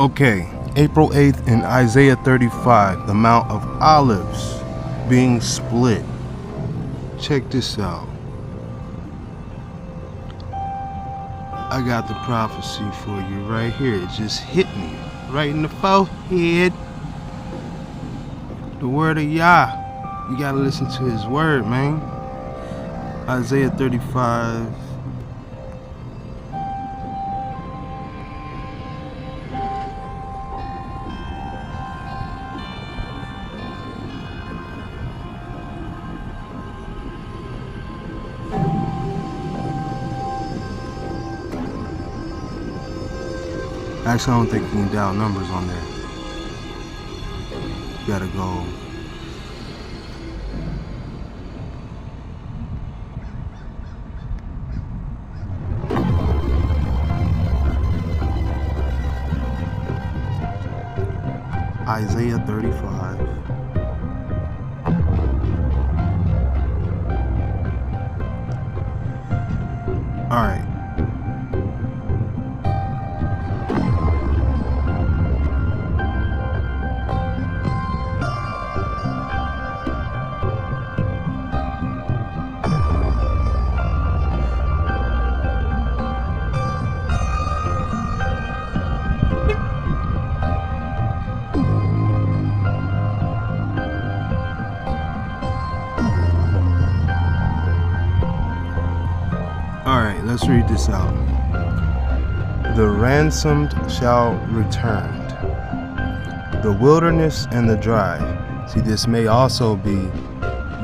Okay, April 8th in Isaiah 35, the Mount of Olives being split. Check this out. I got the prophecy for you right here. It just hit me right in the forehead. The word of Yah. You gotta listen to his word, man. Isaiah 35. Actually, I don't think you can dial numbers on there. You gotta go. Isaiah 35. All right. Alright, let's read this out. The ransomed shall return, the wilderness and the dry. See, this may also be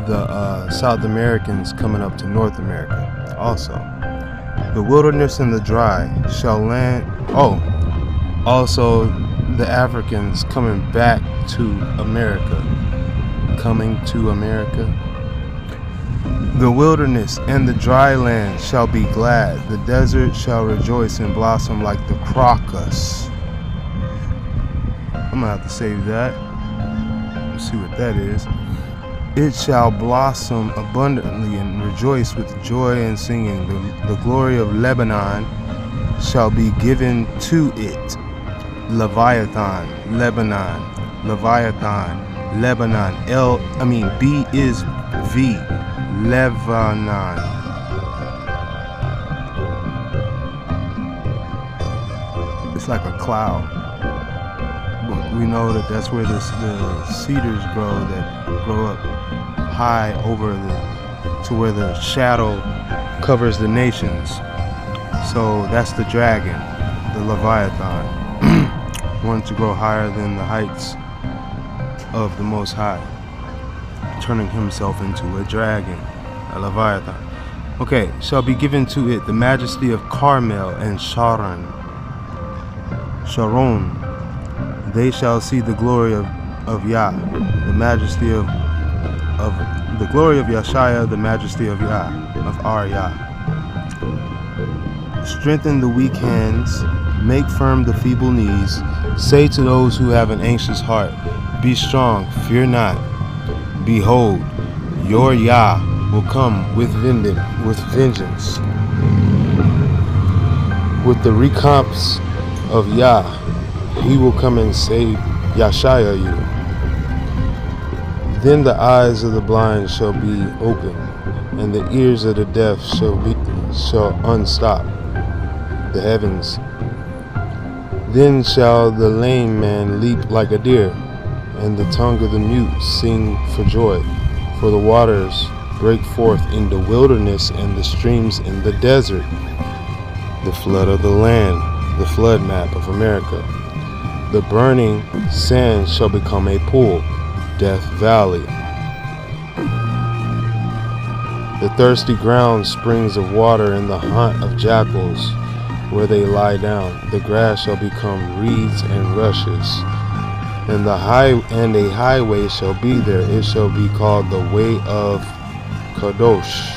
the South Americans coming up to North America also. The wilderness and the dry shall land. Oh, also the Africans coming back to America. Coming to America. The wilderness and the dry land shall be glad. The desert shall rejoice and blossom like the crocus. I'm gonna have to save that. Let's see what that is. It shall blossom abundantly and rejoice with joy and singing. The glory of Lebanon shall be given to it. Leviathan, Lebanon, Leviathan, Lebanon. B is V. Lebanon. It's like a cloud. We know that that's where the cedars grow that grow up high over to where the shadow covers the nations. So that's the dragon, the Leviathan. Wanted to grow higher than the heights of the Most High, turning himself into a dragon, a Leviathan. Okay, shall be given to it the majesty of Carmel and Sharon. They shall see the glory of Yah, the majesty of the glory of Yeshua, the majesty of Yah, of our Yah. Strengthen the weak hands, make firm the feeble knees. Say to those who have an anxious heart, be strong, fear not. Behold, your Yah will come with vengeance. With the recompense of Yah, he will come and save Yeshua you. Then the eyes of the blind shall be opened, and the ears of the deaf shall unstop the heavens. Then shall the lame man leap like a deer, and the tongue of the mute sing for joy. For the waters break forth in the wilderness and the streams in the desert. The flood of the land, the flood map of America. The burning sand shall become a pool, Death Valley. The thirsty ground, springs of water, and the haunt of jackals, where they lie down. The grass shall become reeds and rushes. And a highway shall be there. It shall be called the way of Kadesh.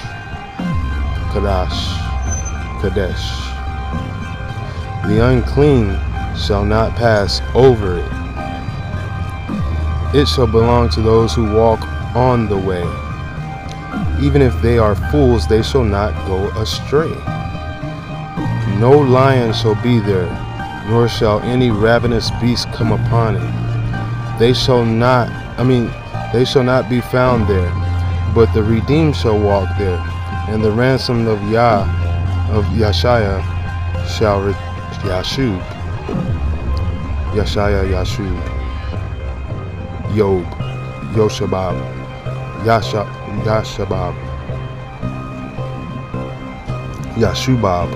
The unclean shall not pass over it. It shall belong to those who walk on the way. Even if they are fools, they shall not go astray. No lion shall be there, nor shall any ravenous beast come upon it. They shall not be found there, but the redeemed shall walk there, and the ransomed of Yashaya shall Yashub, Yob, Yoshabab, Yashabab, Yashubab,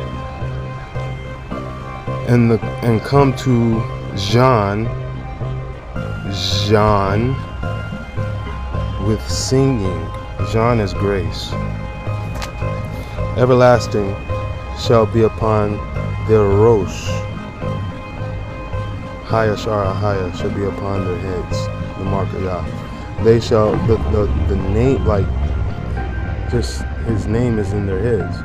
and come to John with singing. John is grace. Everlasting shall be upon their rosh. Haya Shara Haya shall be upon their heads. The mark of Yah. They shall, the name, like, just his name is in their heads.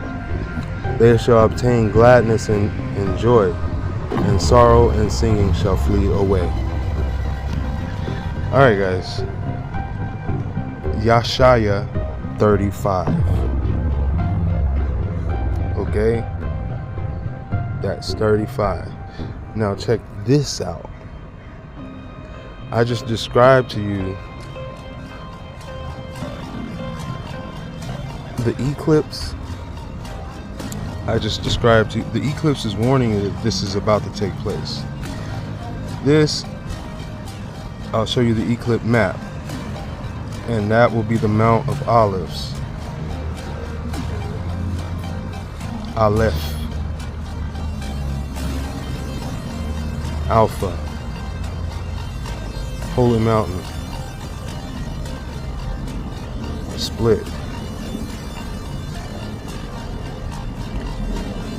They shall obtain gladness and joy, and sorrow and singing shall flee away. Alright, guys. Yashaya 35. Okay? That's 35. Now check this out. I just described to you the eclipse. I just described to you, the eclipse is warning you that this is about to take place. This, I'll show you the eclipse map, and that will be the Mount of Olives. Aleph, Alpha, Holy Mountain, split,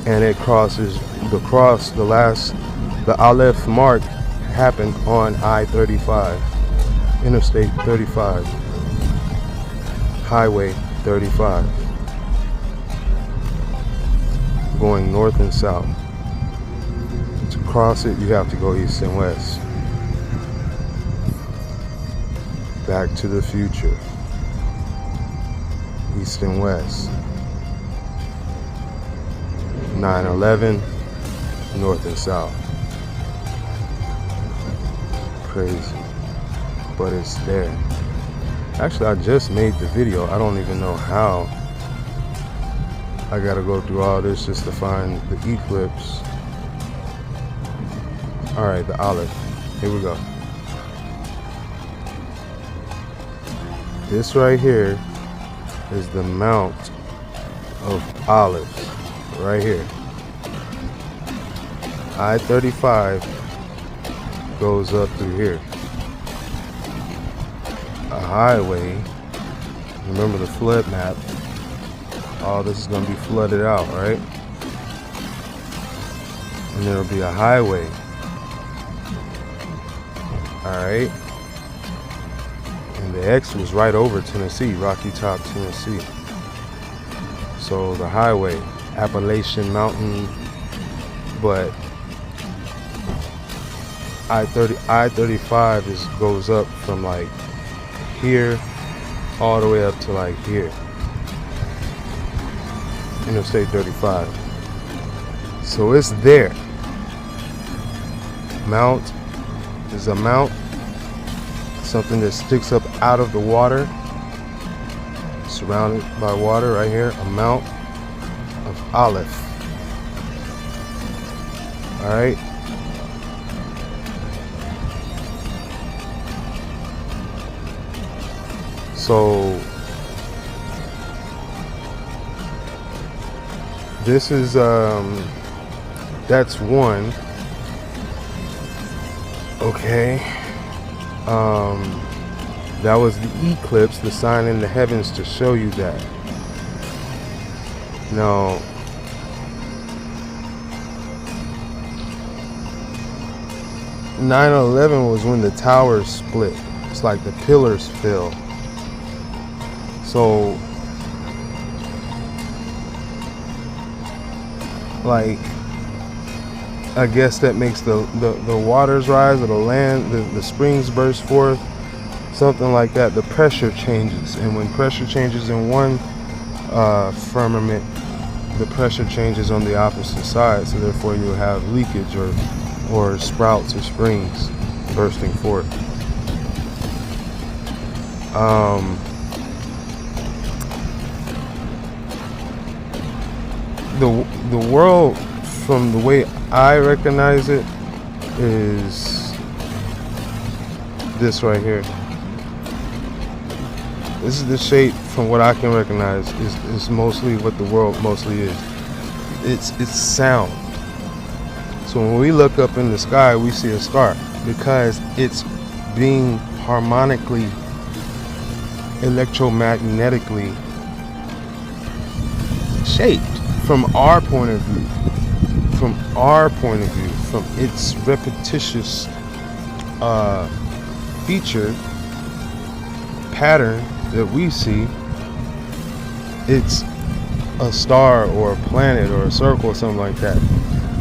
and it crosses the Aleph mark happened on I-35, Interstate 35, Highway 35, going north and south. To cross it, you have to go east and west. Back to the Future, east and west. 9/11, north and south. Crazy, but it's there. Actually, I just made the video. I don't even know how. I gotta go through all this just to find the eclipse. Alright, the olive. Here we go. This right here is the Mount of Olives. Right here. I-35 goes up through here. A highway. Remember the flood map. All this is going to be flooded out, right? And there'll be a highway. Alright. And the X was right over Tennessee, Rocky Top, Tennessee. So the highway, Appalachian Mountain, but I-35 goes up from like here all the way up to like here. Interstate 35. So it's there. Mount is a mount, something that sticks up out of the water, surrounded by water right here, a Mount of Olive. Alright. So this is that's one. Okay. That was the eclipse, the sign in the heavens to show you that. Now, (9/11) was when the towers split. It's like the pillars fell. So, like, I guess that makes the waters rise, or the land, the springs burst forth, something like that. The pressure changes, and when pressure changes in one firmament, the pressure changes on the opposite side, so therefore you'll have leakage or or sprouts or springs bursting forth. The world, from the way I recognize it, is this right here. This is the shape, from what I can recognize, is mostly what the world mostly is. It's sound. So when we look up in the sky, we see a star because it's being harmonically, electromagnetically shaped from our point of view. From its repetitious feature pattern that we see, it's a star or a planet or a circle or something like that.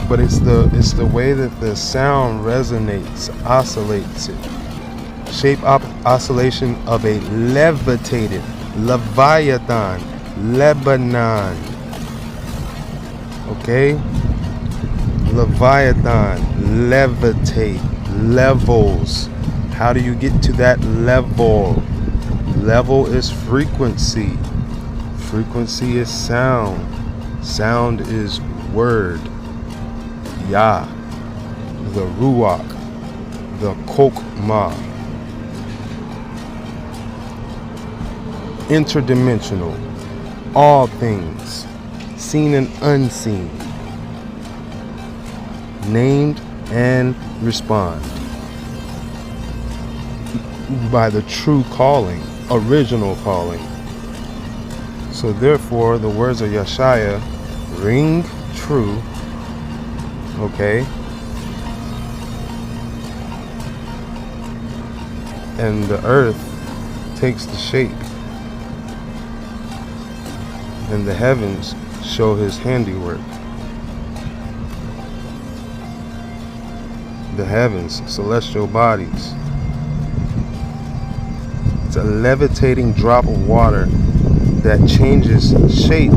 But it's the way that the sound resonates, oscillates it. Shape oscillation of a levitated Leviathan, Lebanon. Okay? Leviathan, levitate, levels. How do you get to that level? Level is frequency. Frequency is sound. Sound is word. Yah, the Ruach, the Kokmah. Interdimensional. All things, seen and unseen. Named and respond by the true calling, original calling. So therefore, the words of Yeshaya ring true. Okay? And the earth takes the shape. And the heavens show his handiwork. The heavens, celestial bodies. It's a levitating drop of water that changes shape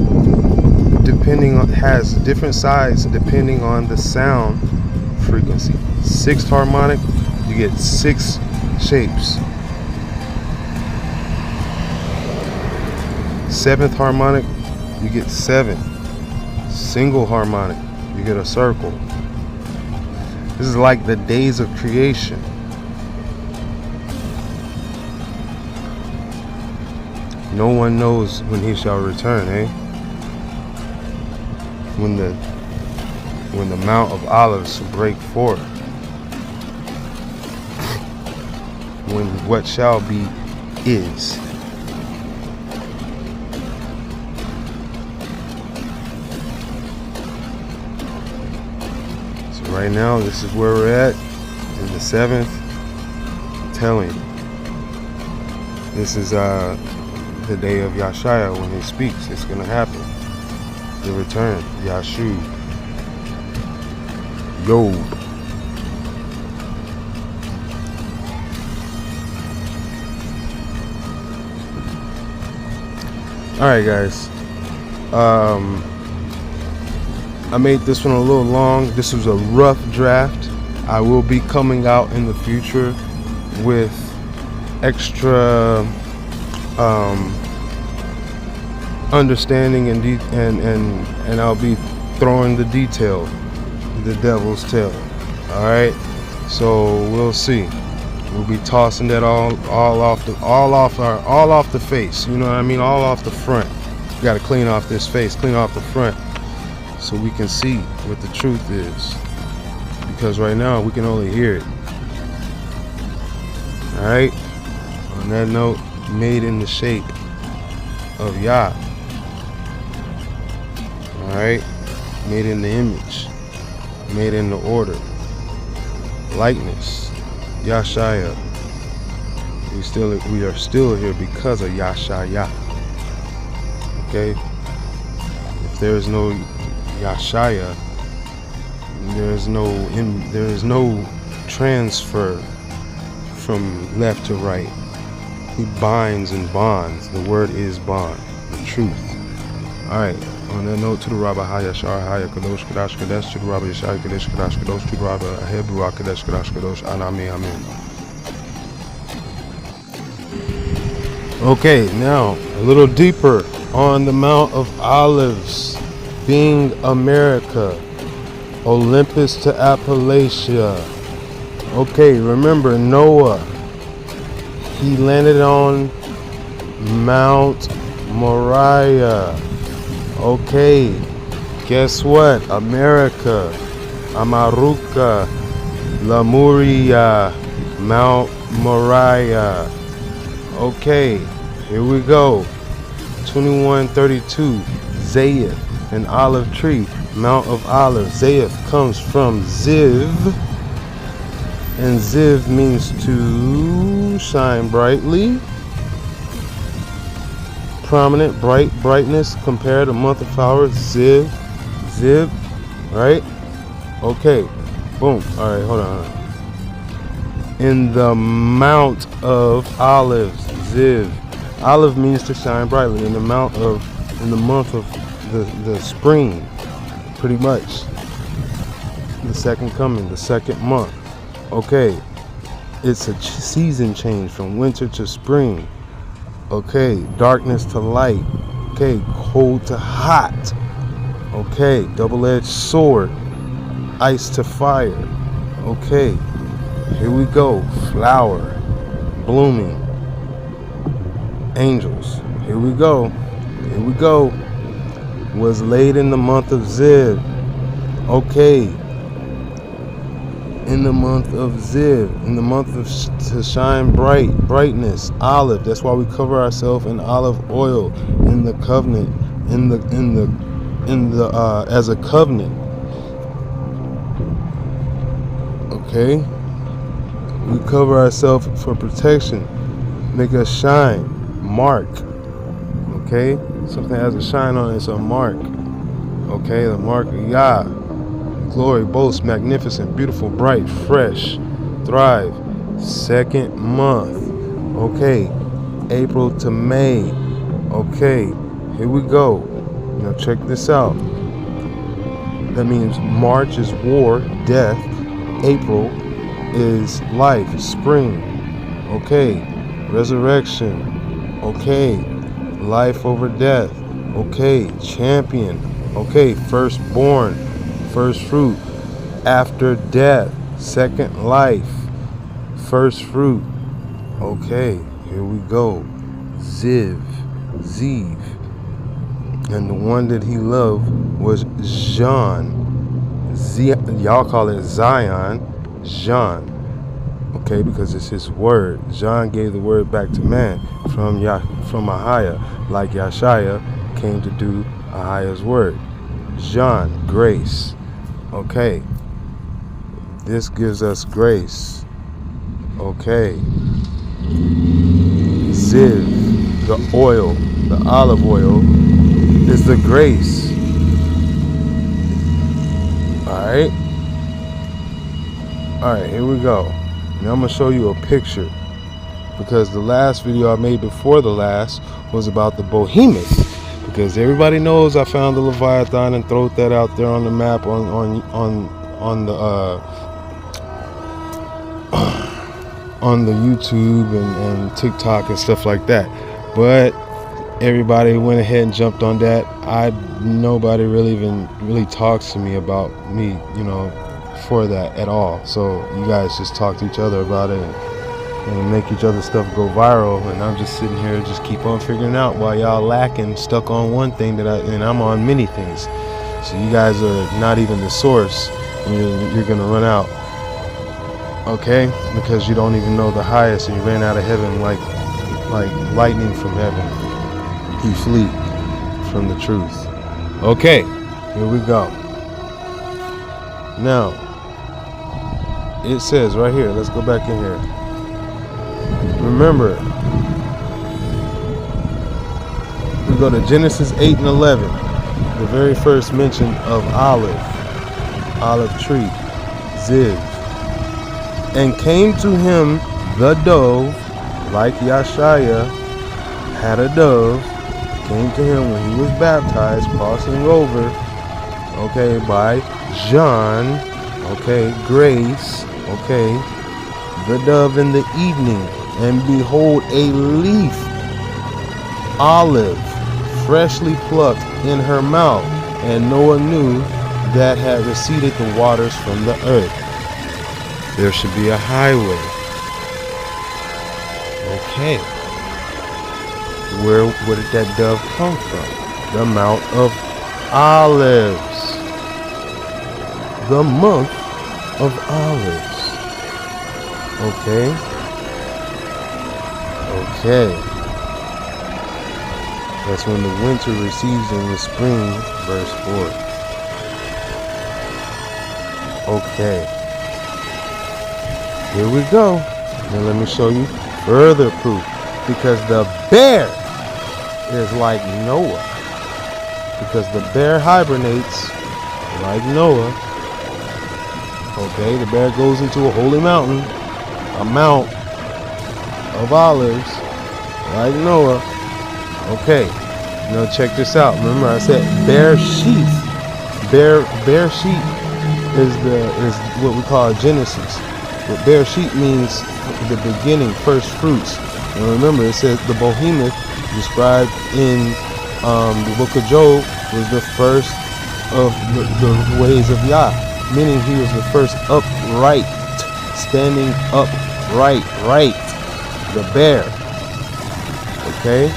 depending on, has different sides depending on the sound frequency. Sixth harmonic, you get 6 shapes. 7th harmonic, you get 7. Single harmonic, you get a circle. This is like the days of creation. No one knows when he shall return, eh? When the Mount of Olives break forth. When what shall be is. So right now, this is where we're at in the 7th. I'm telling you, this is the day of Yeshaya when he speaks. It's gonna happen. The return, Yashu, Yob. Alright guys, I made this one a little long. This was a rough draft. I will be coming out in the future with extra understanding and I'll be throwing the detail, the devil's tail. All right, so we'll see. We'll be tossing that all off the face. You know what I mean? All off the front. You got to clean off this face, clean off the front, so we can see what the truth is. Because right now we can only hear it. All right. On that note, made in the shape of Yah. Alright, made in the image, made in the order, likeness, Yashaya. We are still here because of Yashaya. Okay? If there is no Yashaya, there is no transfer from left to right. He binds and bonds. The word is bond, the truth. All right. On that note, to the Rabba Haya Shar Haya Kadosh Kadash Kadesh, to the Rabba Yeshai Kadesh Kadash Kadosh, to the Rabba Hebra Kadesh Kadash Kadosh, Anami Amen. Okay, now a little deeper on the Mount of Olives, being America, Olympus to Appalachia. Okay, remember Noah, he landed on Mount Moriah. Okay, guess what? America, Amaruka, Lemuria, Mount Moriah. Okay, here we go. 2132, Zayath, an olive tree, Mount of Olives. Zayath comes from Ziv, and Ziv means to shine brightly. Prominent, bright, brightness, compare the month of flowers, Ziv, right? Okay, boom. All right, hold on. In the Mount of Olives, Ziv. Olive means to shine brightly. In the month of the spring, pretty much. The second coming, the second month. Okay, it's a season change from winter to spring. Okay, darkness to light. Okay, cold to hot. Okay, double-edged sword. Ice to fire. Okay, here we go. Flower, blooming. Angels. Here we go. Here we go. Was laid in the month of Ziv. Okay. In the month of Ziv, in the month of to shine bright, brightness, olive. That's why we cover ourselves in olive oil in the covenant, as a covenant. Okay, we cover ourselves for protection, make us shine, mark. Okay, something has a shine on it, it's a mark. Okay, the mark of Yah. Glory, boast, magnificent, beautiful, bright, fresh, thrive. Second month. Okay, April to May. Okay, here we go. Now check this out. That means March is war, death. April is life, spring. Okay, resurrection. Okay, life over death. Okay, champion. Okay, firstborn. First fruit, after death, second life, first fruit. Okay, here we go. Ziv. And the one that he loved was John. Y'all call it Zion, John. Okay, because it's his word. John gave the word back to man from Ahia, like Yeshaya came to do Ahia's word. John, grace. Okay, this gives us grace. Okay, Ziv, the oil, the olive oil, is the grace. Alright, here we go. Now I'm going to show you a picture, because the last video I made before the last was about the Behemoth. Because everybody knows I found the Leviathan and throw that out there on the map on the YouTube and TikTok and stuff like that. But everybody went ahead and jumped on that. Nobody really talks to me about me, for that at all. So you guys just talk to each other about it and make each other's stuff go viral, and I'm just sitting here just keep on figuring out while y'all lacking, stuck on one thing and I'm on many things. So you guys are not even the source, and you're gonna run out. Okay, because you don't even know the highest, and you ran out of heaven like lightning from heaven. You flee from the truth. Okay, here we go. Now it says right here, let's go back in here. Remember, we go to Genesis 8 and 11, the very first mention of olive tree, Ziv. And came to him the dove, like Yeshaya had a dove, came to him when he was baptized, crossing over, okay, by John, okay, grace, okay, the dove in the evening, and behold, a leaf, olive, freshly plucked in her mouth, and Noah knew that had receded the waters from the earth. There should be a highway. Okay. Where did that dove come from? The Mount of Olives. The month of Olives. Okay. Okay. That's when the winter recedes in the spring, verse 4. Okay. Here we go. Now let me show you further proof. Because the bear is like Noah. Because the bear hibernates like Noah. Okay, the bear goes into a holy mountain, a mount of olives, like Noah. Okay, now check this out. Remember I said bear sheath. Bear sheep is what we call Genesis. But bear sheep means the beginning, first fruits. And remember, it says the Behemoth described in the book of Job was the first of the ways of Yah, meaning he was the first upright, standing upright, right, the bear. Okay,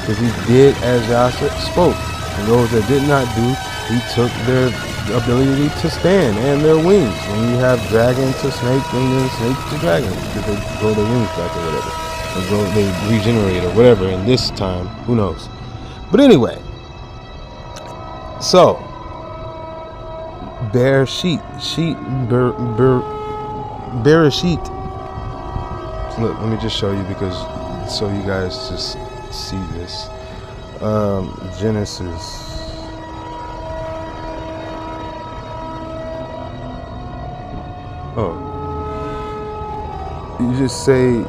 because he did as Yah spoke, and those that did not do, he took their ability to stand and their wings. When you have dragon to snake and then snake to dragon, because they grow their wings back or whatever. They regenerate or whatever. In this time, who knows? But anyway, so bear sheet, bear sheet. Look, let me just show you so you guys just see this. Genesis. Oh, you just say.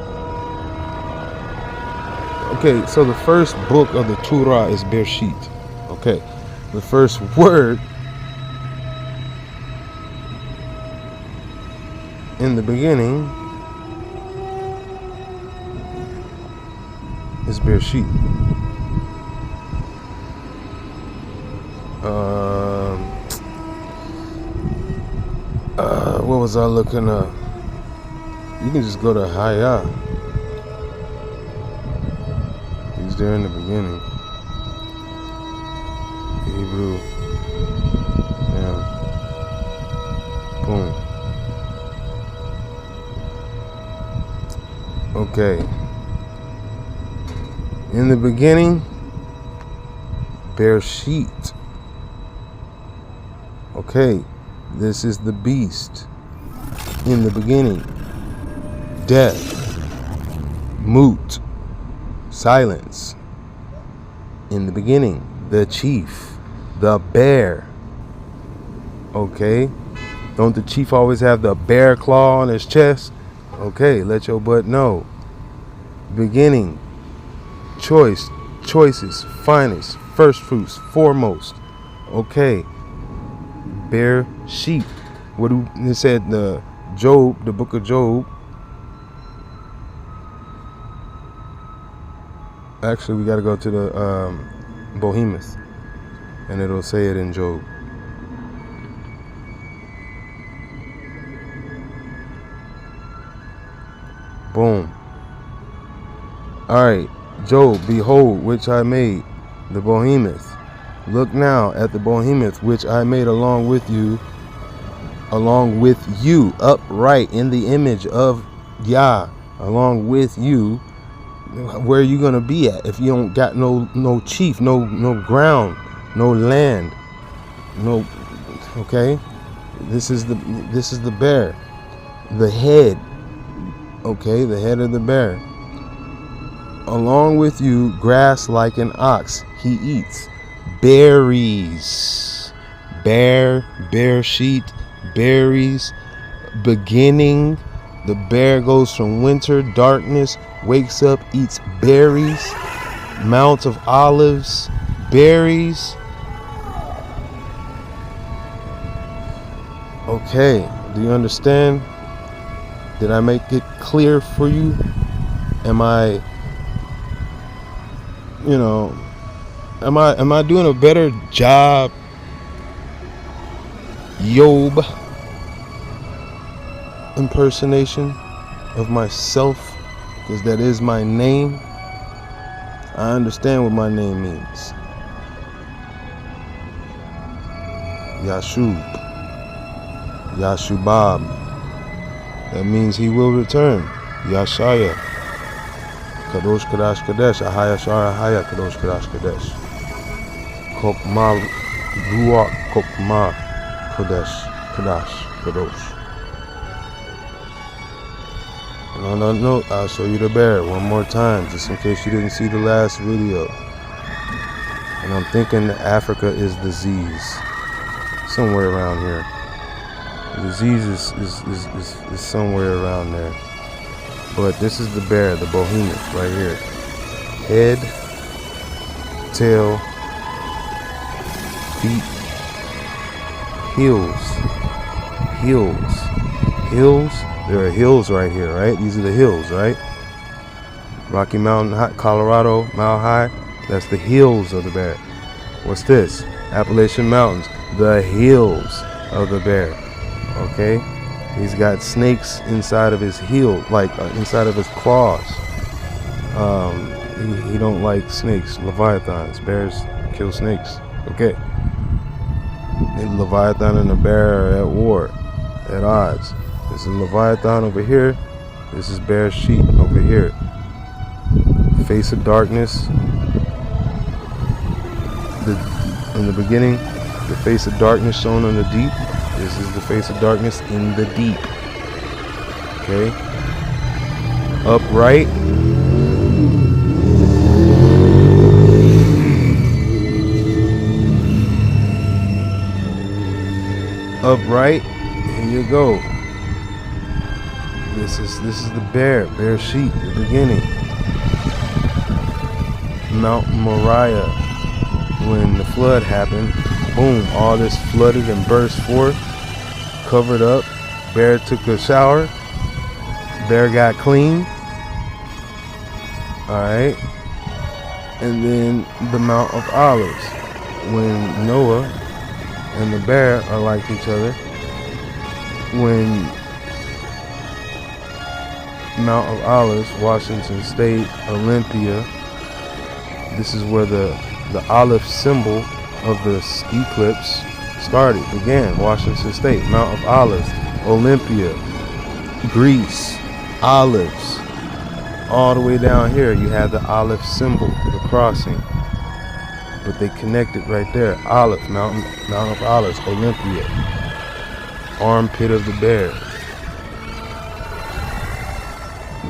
Okay, so the first book of the Torah is Bereshit. Okay, the first word in the beginning is Bereshit. What was I looking up? You can just go to Hayah. He's there in the beginning. Hebrew. Yeah. Boom. Okay. In the beginning, Bereshit. Okay. This is the beast. In the beginning. Death. Moot. Silence. In the beginning, the chief, the bear. Okay, don't the chief always have the bear claw on his chest? Okay, let your butt know. Beginning, choices, finest, first fruits, foremost. Okay, bear sheep. What do it said? The Job, the book of Job. Actually, we got to go to the Behemoth, and it'll say it in Job. Boom. All right, Job, behold, which I made, the Behemoth. Look now at the Behemoth, which I made along with you, upright in the image of Yah, along with you. Where are you gonna be at if you don't got no chief, no ground, no land, no? Okay, this is the bear, the head. Okay, the head of the bear. Along with you, grass like an ox he eats, berries, bear sheet, berries, beginning. The bear goes from winter, darkness, wakes up, eats berries. mounts of olives, berries. Okay, do you understand? Did I make it clear for you? Am I doing a better job, Job impersonation of myself? Because that is my name. I understand what my name means. Yashub. Yashubab. That means he will return. Yashaya. Kadosh Kadash Kadesh. Ahaya Shara Ahaya Kadosh Kadash Kadesh. Kokma Ruach Kokma Kadesh Kadash Kadosh. And on that note, I'll show you the bear one more time, just in case you didn't see the last video. And I'm thinking Africa is the Z's. Somewhere around here. The Z's is somewhere around there. But this is the bear, the behemoth, right here. Head, tail, feet, heels. There are hills right here, right? These are the hills, right? Rocky Mountain, Colorado, Mile High. That's the hills of the bear. What's this? Appalachian Mountains, the heels of the bear. Okay? He's got snakes inside of his heel, like inside of his claws. He don't like snakes, leviathans. Bears kill snakes. Okay. The leviathan and the bear are at war, at odds. This is leviathan over here. This is bear sheep over here. Face of darkness. In the beginning, the face of darkness shown on the deep. This is the face of darkness in the deep. Okay. Upright. Upright. Here you go. This is the bear sheep, the beginning. Mount Moriah, when the flood happened, boom, all this flooded and burst forth, covered up. Bear took a shower. Bear got clean. Alright. And then the Mount of Olives, when Noah and the bear are like each other. When Mount of Olives, Washington State, Olympia. This is where the olive symbol of the eclipse began. Washington State, Mount of Olives, Olympia, Greece, olives. All the way down here, you have the olive symbol, the crossing. But they connected right there. Olive, Mount of Olives, Olympia. Armpit of the bear.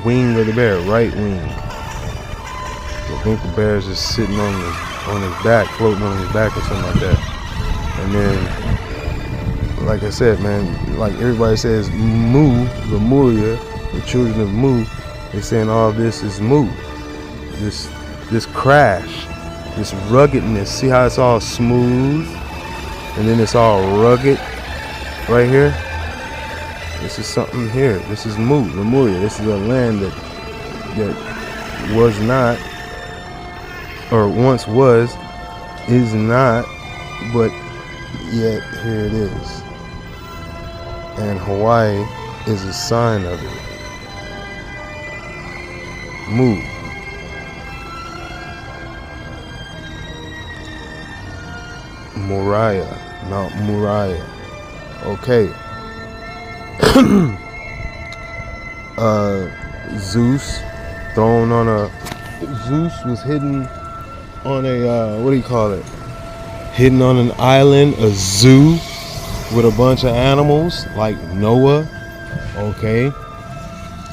Wing of the bear, right wing. I think the bear is just sitting on his back, floating on his back or something like that. And then, like I said, man, like everybody says, Mu, Lemuria, the children of Mu, they're saying all this is Mu. This crash, this ruggedness. See how it's all smooth, and then it's all rugged right here. This is something here. This is Mu, Lemuria. This is a land that was not, or once was, is not, but yet here it is. And Hawaii is a sign of it. Mu. Moriah, Mount Moriah. Okay. Zeus was hidden on a what do you call it? Hidden on an island, a zoo with a bunch of animals like Noah. Okay.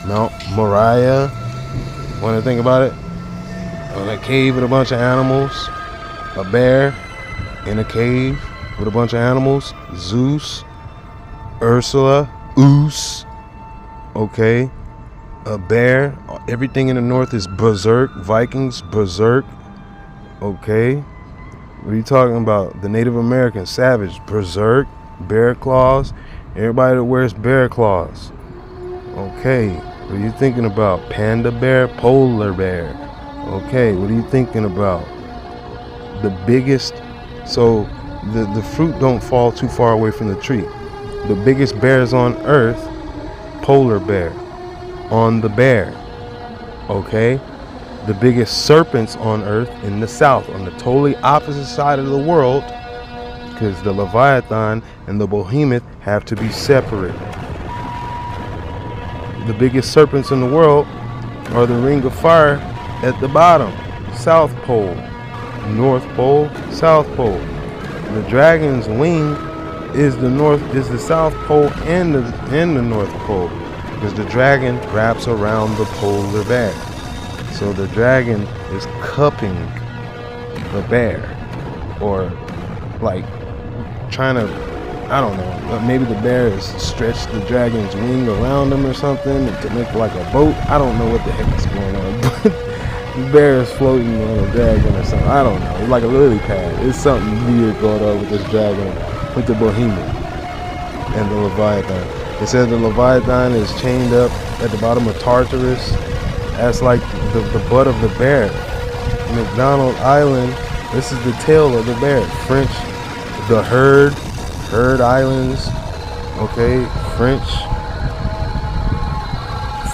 Mount Moriah. Want to think about it? On a cave with a bunch of animals. A bear in a cave with a bunch of animals. Zeus, Ursula, Oos. Okay. A bear. Everything in the north is berserk. Vikings, berserk. Okay. What are you talking about? The Native American savage, berserk, bear claws. Everybody that wears bear claws. Okay. What are you thinking about? Panda bear, polar bear. Okay. What are you thinking about? The biggest. So the fruit don't fall too far away from the tree. The biggest bears on earth, polar bear. On the bear. Okay. The biggest serpents on earth in the south, on the totally opposite side of the world, because the Leviathan and the Behemoth have to be separated. The biggest serpents in the world are the ring of fire at the bottom, South Pole, North Pole, South Pole. The dragon's wing is the South Pole and the North Pole, because the dragon wraps around the polar bear. So the dragon is cupping the bear, or like trying to, I don't know, maybe the bear has stretched the dragon's wing around him or something to make like a boat. I don't know what the heck is going on, but the bear is floating on a dragon or something. I don't know. It's like a lily pad. It's something weird going on with this dragon, with the Behemoth and the Leviathan. It says the Leviathan is chained up at the bottom of Tartarus. That's like the butt of the bear. McDonald Island, this is the tail of the bear. French, the Herd Islands, okay, French,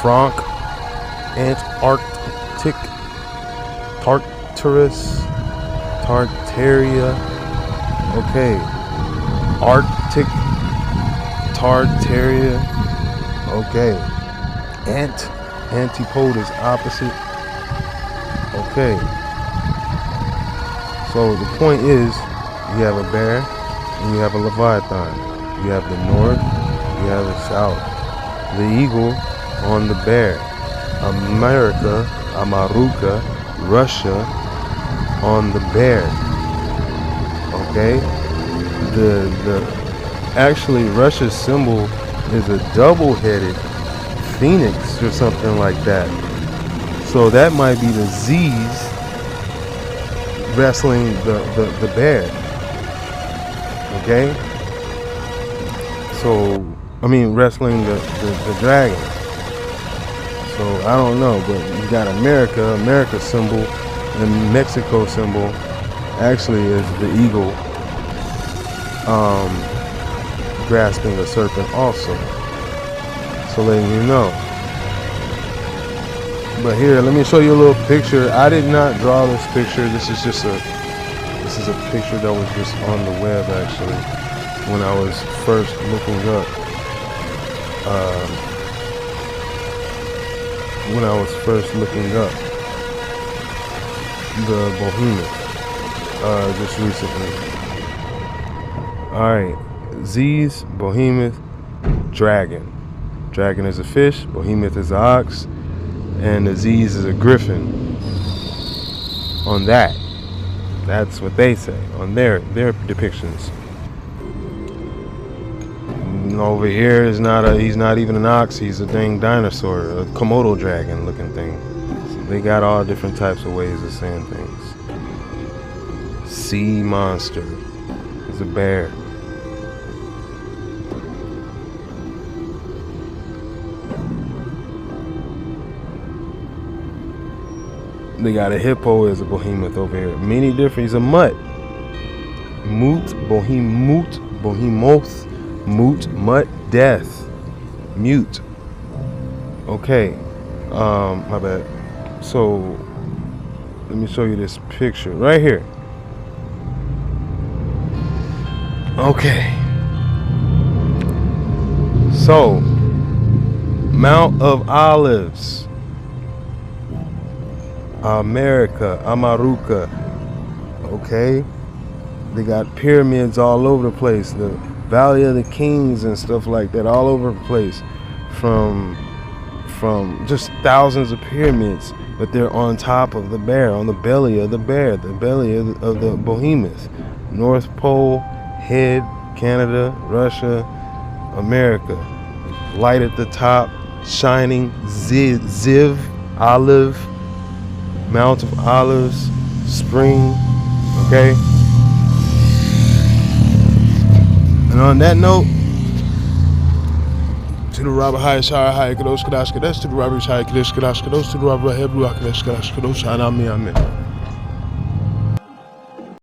Franc, Antarctic, Tartarus, Tartaria, okay, Arctic, Tartaria, okay, Antipode is opposite. Okay. So the point is, you have a bear and you have a Leviathan. You have the north, you have the south. The eagle on the bear. America, Amaruka, Russia on the bear. Okay? Actually Russia's symbol is a double-headed phoenix or something like that. So that might be the Z's wrestling the bear. Okay? So, I mean wrestling the dragon. So I don't know, but you got America's symbol, and Mexico symbol actually is the eagle grasping a serpent also. So letting you know. But here, let me show you a little picture. I did not draw this picture. This is a picture that was just on the web actually when I was first looking up. The Behemoth just recently. All right, Z's Behemoth, dragon. Dragon is a fish, Behemoth is an ox, and the Z's is a griffin. On that, that's what they say on their depictions. And over here is he's not even an ox, he's a dang dinosaur, a Komodo dragon looking thing. So they got all different types of ways of saying things. Sea monster is a bear. They got a hippo as a behemoth over here. Many different. He's a mutt. Behemoth, mutt, death, mute. Okay, my bad. So let me show you this picture right here. Okay. So Mount of Olives. America, Amaruka. Okay, they got pyramids all over the place, the Valley of the Kings and stuff like that, all over the place, from just thousands of pyramids, but they're on top of the bear, on the belly of the bear, the belly of the Behemoth. North Pole, head, Canada, Russia, America. Light at the top, shining, Ziv, olive, Mount of Olives, spring, okay? And on that note, to the Robert High Shire High Kadosh Kadash Kadesh, to the Robert High Kadesh Kadash Kadosh, to the Robert Hebrew Kadesh Kadash Kadosh, and Amen.